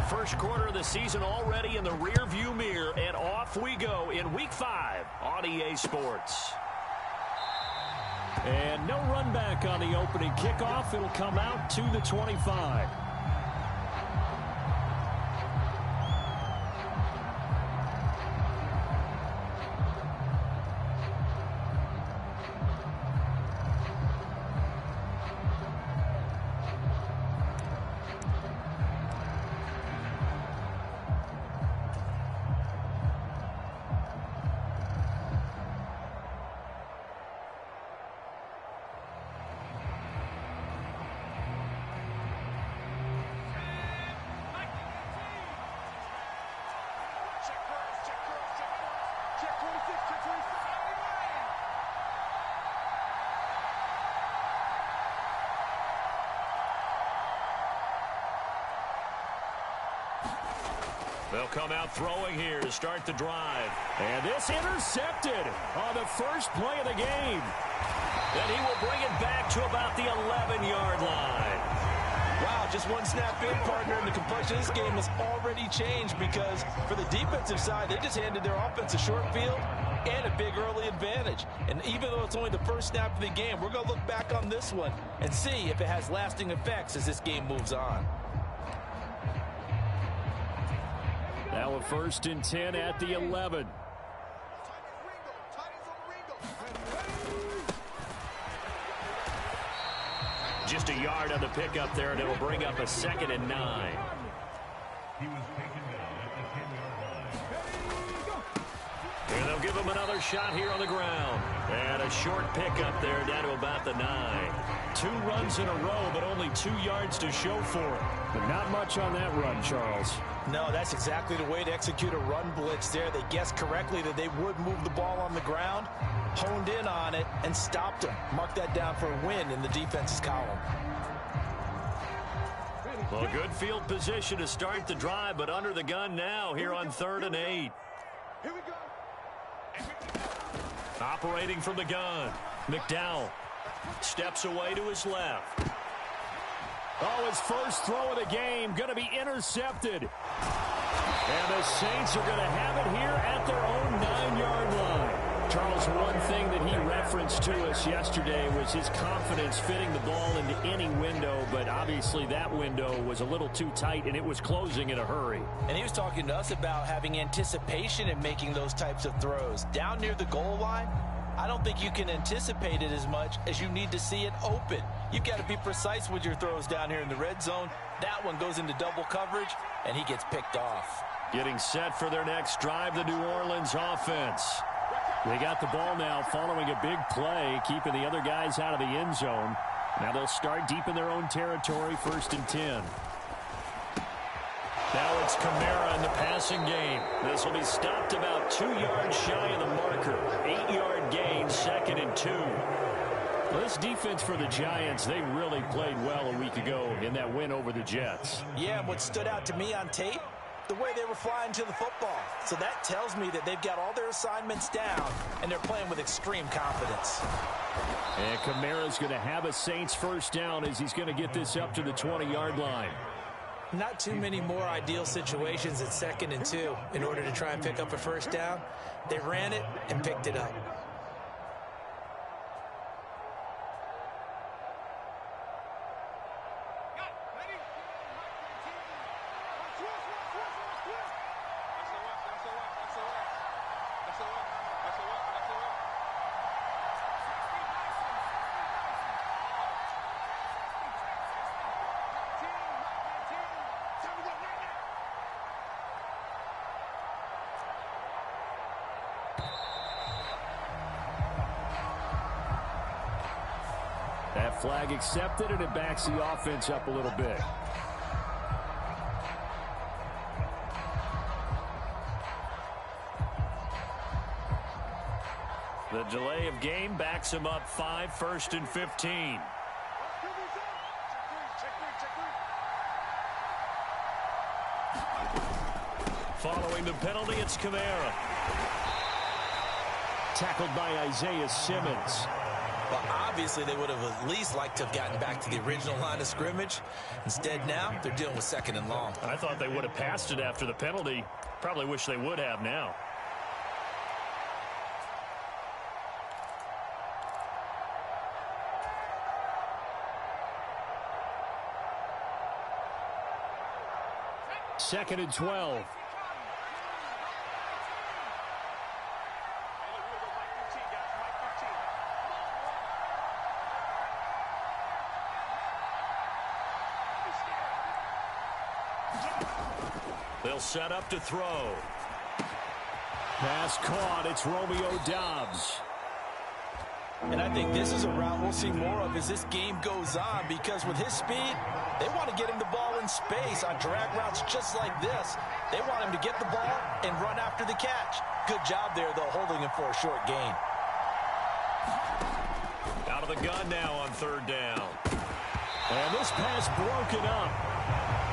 first quarter of the season already in the rearview mirror, and off we go in Week 5 on EA Sports. And no run back on the opening kickoff. It'll come out to the 25. They'll come out throwing here to start the drive. And this intercepted on the first play of the game. And he will bring it back to about the 11-yard line. Wow, just one snap in, partner, and the complexion of this game has already changed because for the defensive side, they just handed their offense a short field and a big early advantage. And even though it's only the first snap of the game, we're going to look back on this one and see if it has lasting effects as this game moves on. Now a 1st and 10 at the 11. Just a yard on the pickup there, and it'll bring up a 2nd and 9. And they'll give him another shot here on the ground. And a short pickup there down to about the 9. 2 runs in a row, but only 2 yards to show for it. But not much on that run, Charles. No, that's exactly the way to execute a run blitz there. They guessed correctly that they would move the ball on the ground, honed in on it, and stopped them. Mark that down for a win in the defense's column. Well, good field position to start the drive, but under the gun now here on 3rd and 8. Here we go. Operating from the gun, McDowell steps away to his left. Oh, his first throw of the game going to be intercepted. And the Saints are going to have it here at their own 9-yard line. Charles, one thing that he referenced to us yesterday was his confidence fitting the ball into any window, but obviously that window was a little too tight, and it was closing in a hurry. And he was talking to us about having anticipation in making those types of throws. Down near the goal line, I don't think you can anticipate it as much as you need to see it open. You've got to be precise with your throws down here in the red zone. That one goes into double coverage, and he gets picked off. Getting set for their next drive, the New Orleans offense. They got the ball now following a big play, keeping the other guys out of the end zone. Now they'll start deep in their own territory, 1st and 10. Now it's Kamara in the passing game. This will be stopped about 2 yards shy of the marker. 8-yard gain, 2nd and 2. Well, this defense for the Giants, they really played well a week ago in that win over the Jets. Yeah, and what stood out to me on tape, the way they were flying to the football. So that tells me that they've got all their assignments down, and they're playing with extreme confidence. And Kamara's going to have a Saints first down as he's going to get this up to the 20-yard line. Not too many more ideal situations at 2nd and 2 in order to try and pick up a first down. They ran it and picked it up. That flag accepted, and it backs the offense up a little bit. The delay of game backs him up 5, 1st and 15. Following the penalty, it's Kamara. Tackled by Isaiah Simmons. But obviously they would have at least liked to have gotten back to the original line of scrimmage. Instead now they're dealing with 2nd and long. I thought they would have passed it after the penalty. Probably wish they would have now. Second and 12. They'll set up to throw. Pass caught. It's Romeo Doubs. And I think this is a route we'll see more of as this game goes on, because with his speed, they want to get him the ball in space on drag routes just like this. They want him to get the ball and run after the catch. Good job there, though, holding him for a short gain. Out of the gun now on 3rd down. And this pass broken up.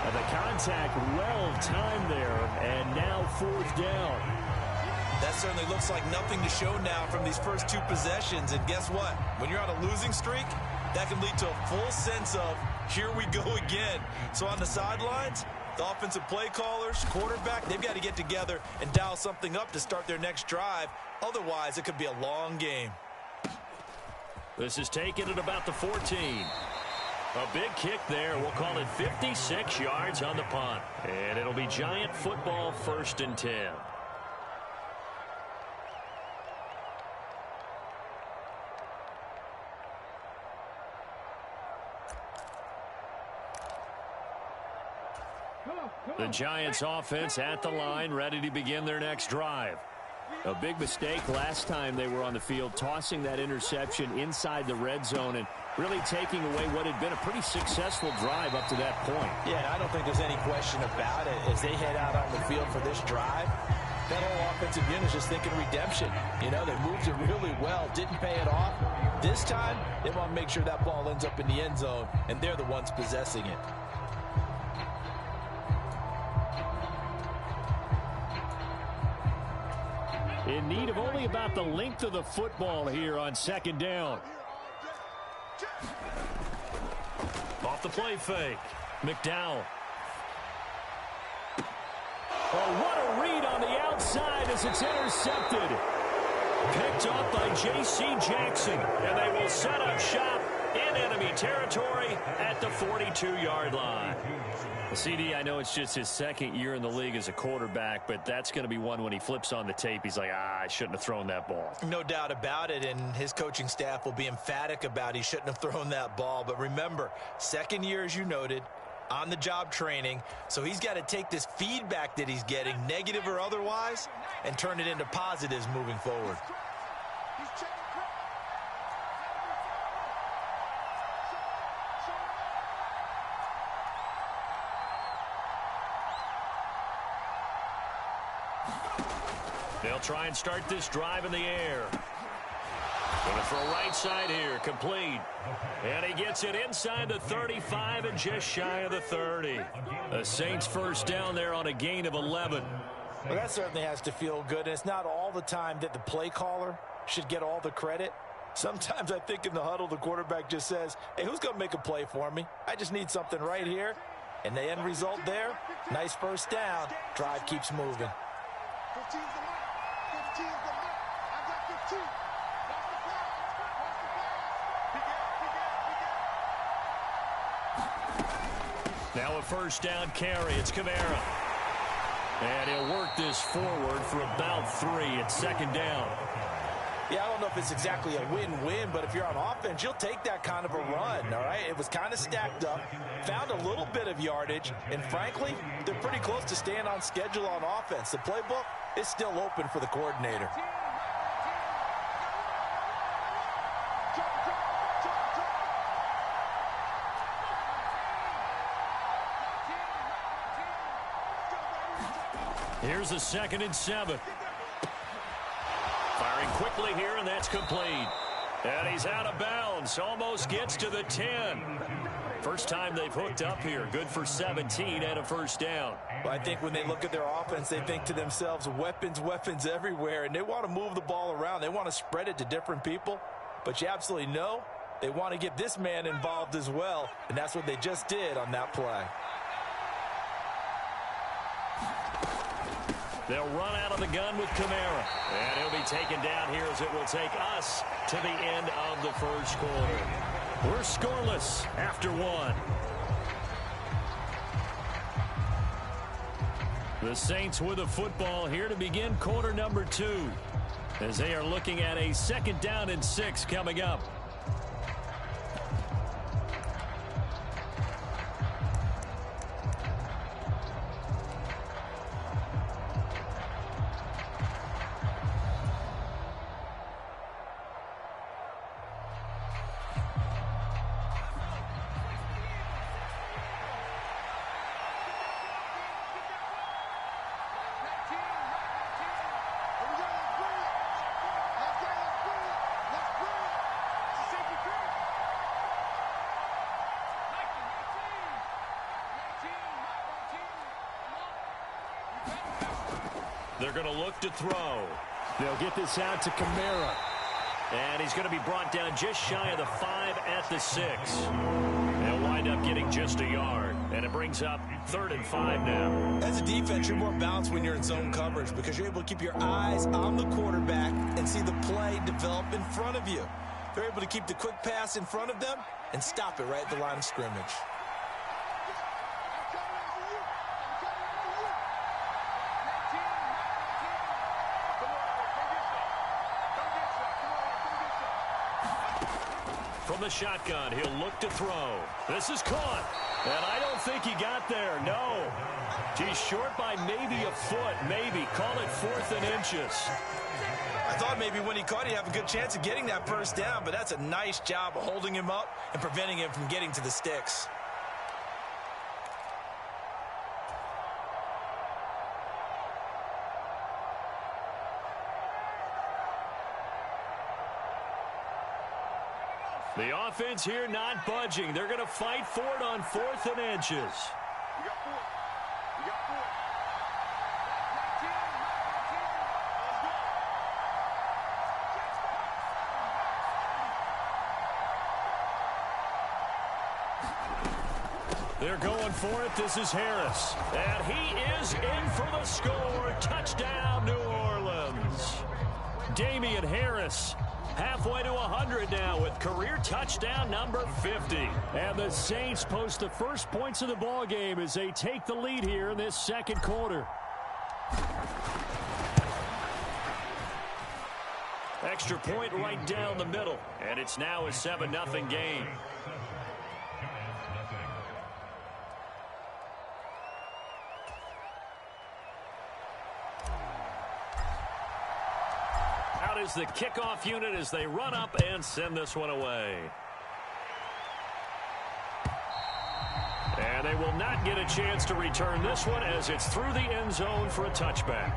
And the contact well timed there, and now 4th down. That certainly looks like nothing to show now from these first 2 possessions. And guess what? When you're on a losing streak, that can lead to a full sense of, here we go again. So on the sidelines, the offensive play callers, quarterback, they've got to get together and dial something up to start their next drive. Otherwise, it could be a long game. This is taken at about the 14. A big kick there. We'll call it 56 yards on the punt. And it'll be Giant football, 1st and 10. The Giants offense at the line, ready to begin their next drive. A big mistake last time they were on the field, tossing that interception inside the red zone and really taking away what had been a pretty successful drive up to that point. Yeah, I don't think there's any question about it. As they head out on the field for this drive, that whole offensive unit is just thinking redemption. You know, they moved it really well, didn't pay it off. This time, they want to make sure that ball ends up in the end zone, and they're the ones possessing it. In need of only about the length of the football here on 2nd down. Off the play fake. McDowell. Oh, what a read on the outside as it's intercepted. Picked up by J.C. Jackson. And they will set up shop in enemy territory at the 42-yard line. CD, I know it's just his 2nd year in the league as a quarterback, but that's going to be one when he flips on the tape, he's like, I shouldn't have thrown that ball. No doubt about it, and his coaching staff will be emphatic about he shouldn't have thrown that ball. But remember, 2nd year, as you noted, on-the-job training, so he's got to take this feedback that he's getting, negative or otherwise, and turn it into positives moving forward. They'll try and start this drive in the air. Going to throw right side here, complete. And he gets it inside the 35 and just shy of the 30. The Saints 1st down there on a gain of 11. Well, that certainly has to feel good. And it's not all the time that the play caller should get all the credit. Sometimes I think in the huddle, the quarterback just says, hey, who's going to make a play for me? I just need something right here. And the end result there, nice 1st down. Drive keeps moving. Now a 1st down carry. It's Kamara. And he'll work this forward for about 3 at 2nd down. Yeah, I don't know if it's exactly a win-win, but if you're on offense, you'll take that kind of a run, all right? It was kind of stacked up, found a little bit of yardage, and frankly, they're pretty close to staying on schedule on offense. The playbook is still open for the coordinator. Here's a 2nd and 7. Firing quickly here, and that's complete. And he's out of bounds. Almost gets to the 10. First time they've hooked up here. Good for 17 and a 1st down. Well, I think when they look at their offense, they think to themselves, weapons, weapons everywhere, and they want to move the ball around. They want to spread it to different people. but you absolutely know they want to get this man involved as well, and that's what they just did on that play. They'll run out of the gun with Kamara. And he'll be taken down here as it will take us to the end of the first quarter. We're scoreless after one. The Saints with a football here to begin quarter number 2, as they are looking at a 2nd down and 6 coming up. They're going to look to throw. They'll get this out to Kamara. And he's going to be brought down just shy of the 5 at the 6. They'll wind up getting just a yard. And it brings up 3rd and 5 now. As a defense, you're more balanced when you're in zone coverage because you're able to keep your eyes on the quarterback and see the play develop in front of you. They're able to keep the quick pass in front of them and stop it right at the line of scrimmage. From the shotgun, he'll look to throw. This is caught. And I don't think he got there. No. He's short by maybe a foot. Maybe. Call it 4th and inches. I thought maybe when he caught, he'd have a good chance of getting that first down, but that's a nice job of holding him up and preventing him from getting to the sticks. The offense here not budging. They're going to fight for it on 4th and inches. They're going for it. This is Harris. And he is in for the score. Touchdown, New Orleans. Damian Harris. Halfway to 100 now with career touchdown number 50. And the Saints post the first points of the ball game as they take the lead here in this 2nd quarter. Extra point right down the middle. And it's now a 7-0 game. Is the kickoff unit as they run up and send this one away. And they will not get a chance to return this one as it's through the end zone for a touchback.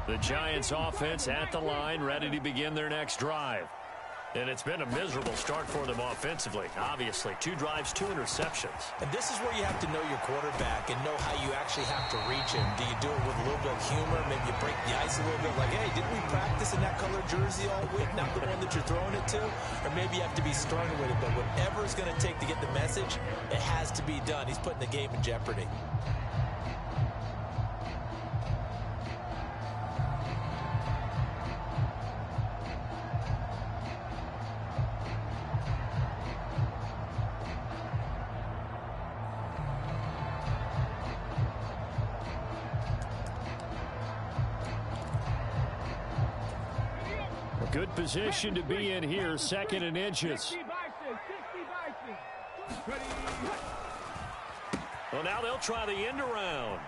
The Giants offense at the line, ready to begin their next drive. And it's been a miserable start for them offensively. Obviously, 2 drives, 2 interceptions. And this is where you have to know your quarterback and know how you actually have to reach him. Do you do it with a little bit of humor? Maybe you break the ice a little bit like, hey, didn't we practice in that color jersey all week? Not the one that you're throwing it to? Or maybe you have to be stern with it. But whatever it's going to take to get the message, it has to be done. He's putting the game in jeopardy. Good position to be in here, 2nd and inches. Well, now they'll try the end around.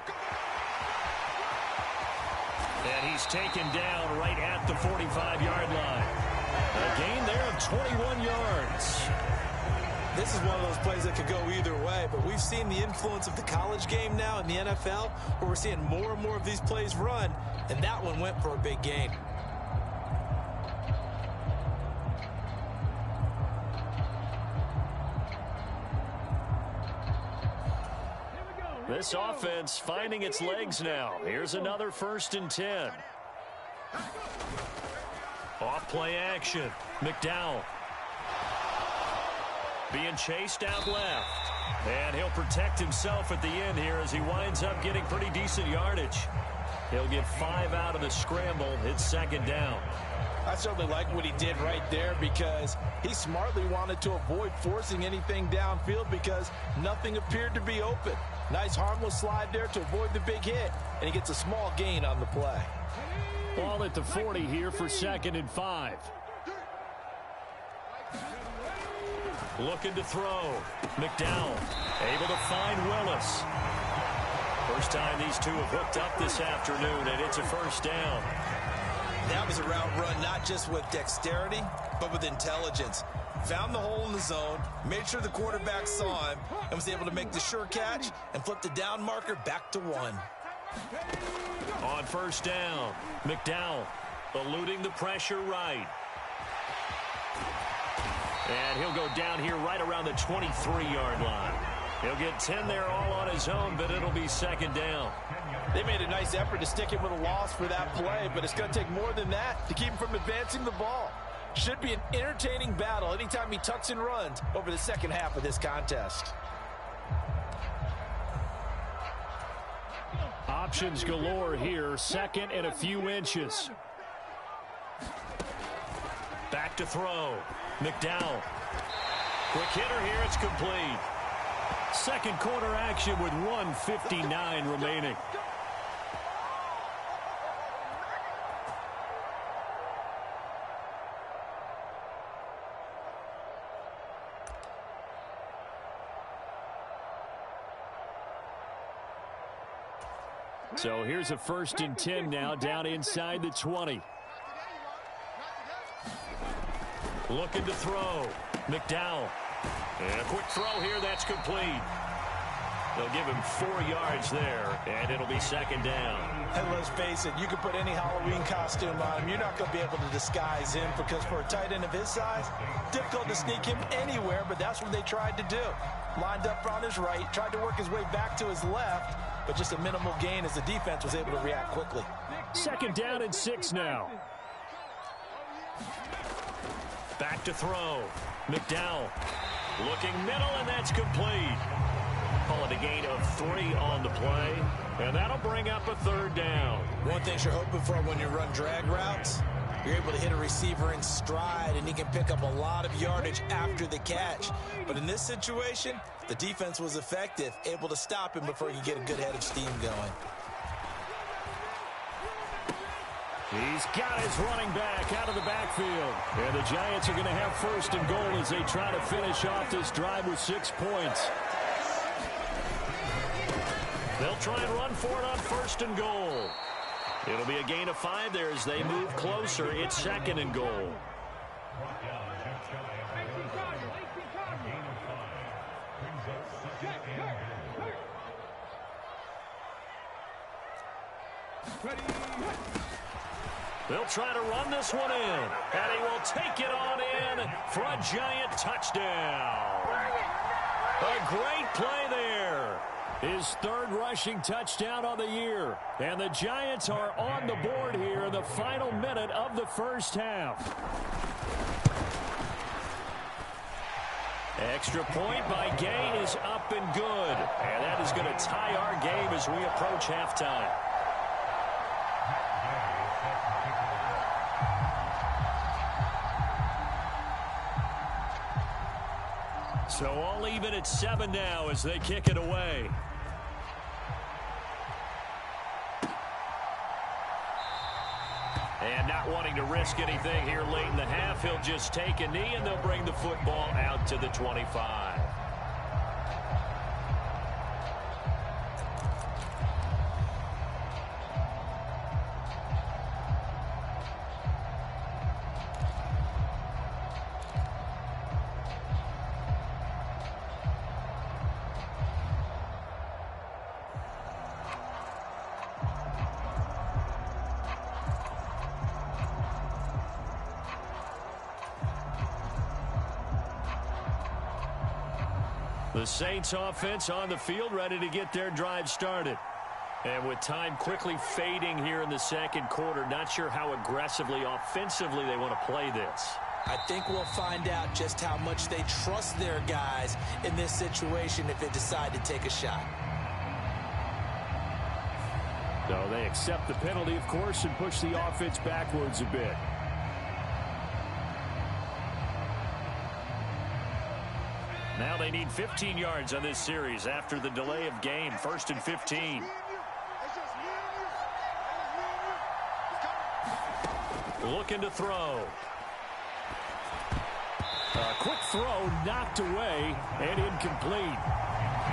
And he's taken down right at the 45-yard line. A gain there of 21 yards. This is one of those plays that could go either way, but we've seen the influence of the college game now in the NFL, where we're seeing more and more of these plays run, and that one went for a big gain. This offense finding its legs now. Here's another 1st and 10. Off play action. McDowell being chased out left. And he'll protect himself at the end here as he winds up getting pretty decent yardage. He'll get 5 out of the scramble. It's 2nd down. I certainly like what he did right there because he smartly wanted to avoid forcing anything downfield because nothing appeared to be open. Nice harmless slide there to avoid the big hit, and he gets a small gain on the play. Ball at the 40 here for 2nd and 5. Looking to throw. McDowell able to find Willis. First time these two have hooked up this afternoon, and it's a 1st down. That was a route run not just with dexterity, but with intelligence. Found the hole in the zone, made sure the quarterback saw him, and was able to make the sure catch and flip the down marker back to 1. On 1st down, McDowell eluding the pressure right. And he'll go down here right around the 23-yard line. He'll get 10 there all on his own, but it'll be 2nd down. They made a nice effort to stick him with a loss for that play, but it's going to take more than that to keep him from advancing the ball. Should be an entertaining battle anytime he tucks and runs over the second half of this contest. Options galore here. 2nd and a few inches. Back to throw. McDowell. Quick hitter here. It's complete. 2nd quarter action with 1:59 remaining. So here's a 1st and 10 now down inside the 20. Looking to throw. McDowell. And a quick throw here. That's complete. They'll give him 4 yards there, and it'll be 2nd down. And let's face it, you can put any Halloween costume on him. You're not going to be able to disguise him because for a tight end of his size, difficult to sneak him anywhere, but that's what they tried to do. Lined up on his right, tried to work his way back to his left, but just a minimal gain as the defense was able to react quickly. 2nd down and 6 now. Back to throw. McDowell looking middle, and that's complete. Call it a gain of 3 on the play, and that'll bring up a 3rd down. One thing you're hoping for when you run drag routes, you're able to hit a receiver in stride, and he can pick up a lot of yardage after the catch. But in this situation, the defense was effective, able to stop him before he could get a good head of steam going. He's got his running back out of the backfield. And the Giants are going to have 1st and goal as they try to finish off this drive with 6 points. They'll try and run for it on 1st and goal. It'll be a gain of 5 there as they move closer. It's 2nd and goal. They'll try to run this one in, and he will take it on in for a Giant touchdown. A great play there. His 3rd rushing touchdown on the year. And the Giants are on the board here in the final minute of the 1st half. Extra point by Gay is up and good. And that is going to tie our game as we approach halftime. So all even at 7 now as they kick it away. And not wanting to risk anything here late in the half, he'll just take a knee and they'll bring the football out to the 25. The Saints offense on the field, ready to get their drive started. And with time quickly fading here in the second quarter, not sure how aggressively, offensively they want to play this. I think we'll find out just how much they trust their guys in this situation if they decide to take a shot. So they accept the penalty, of course, and push the offense backwards a bit. Now they need 15 yards on this series after the delay of game. 1st and 15. Looking to throw. A quick throw knocked away and incomplete.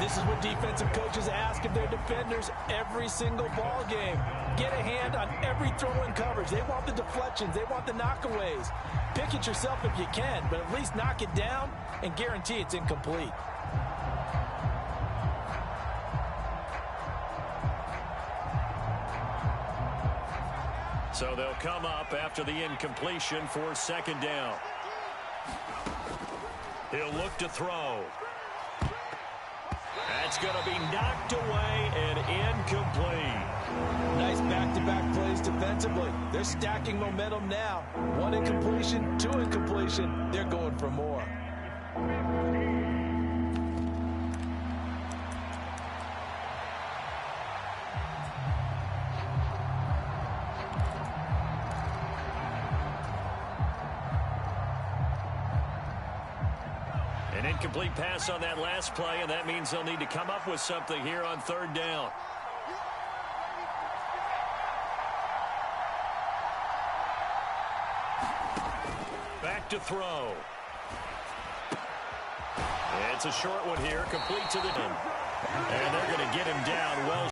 This is what defensive coaches ask of their defenders every single ball game. Get a hand on every throw in coverage. They want the deflections. They want the knockaways. Pick it yourself if you can, but at least knock it down and guarantee it's incomplete. So they'll come up after the incompletion for 2nd down. He'll look to throw. That's going to be knocked away and incomplete. Nice back-to-back plays defensively. They're stacking momentum now. 1 incompletion, 2 incompletion. They're going for more. An incomplete pass on that last play, and that means they'll need to come up with something here on 3rd down. Back to throw. It's a short one here, complete to the end. And they're going to get him down well.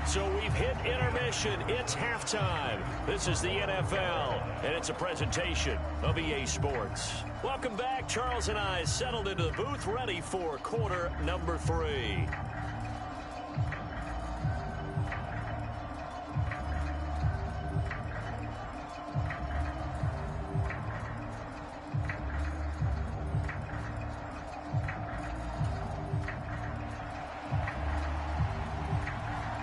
So we've hit intermission. It's halftime. This is the NFL, and it's a presentation of EA Sports. Welcome back. Charles and I settled into the booth, ready for quarter number 3.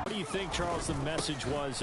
What do you think, Charles, the message was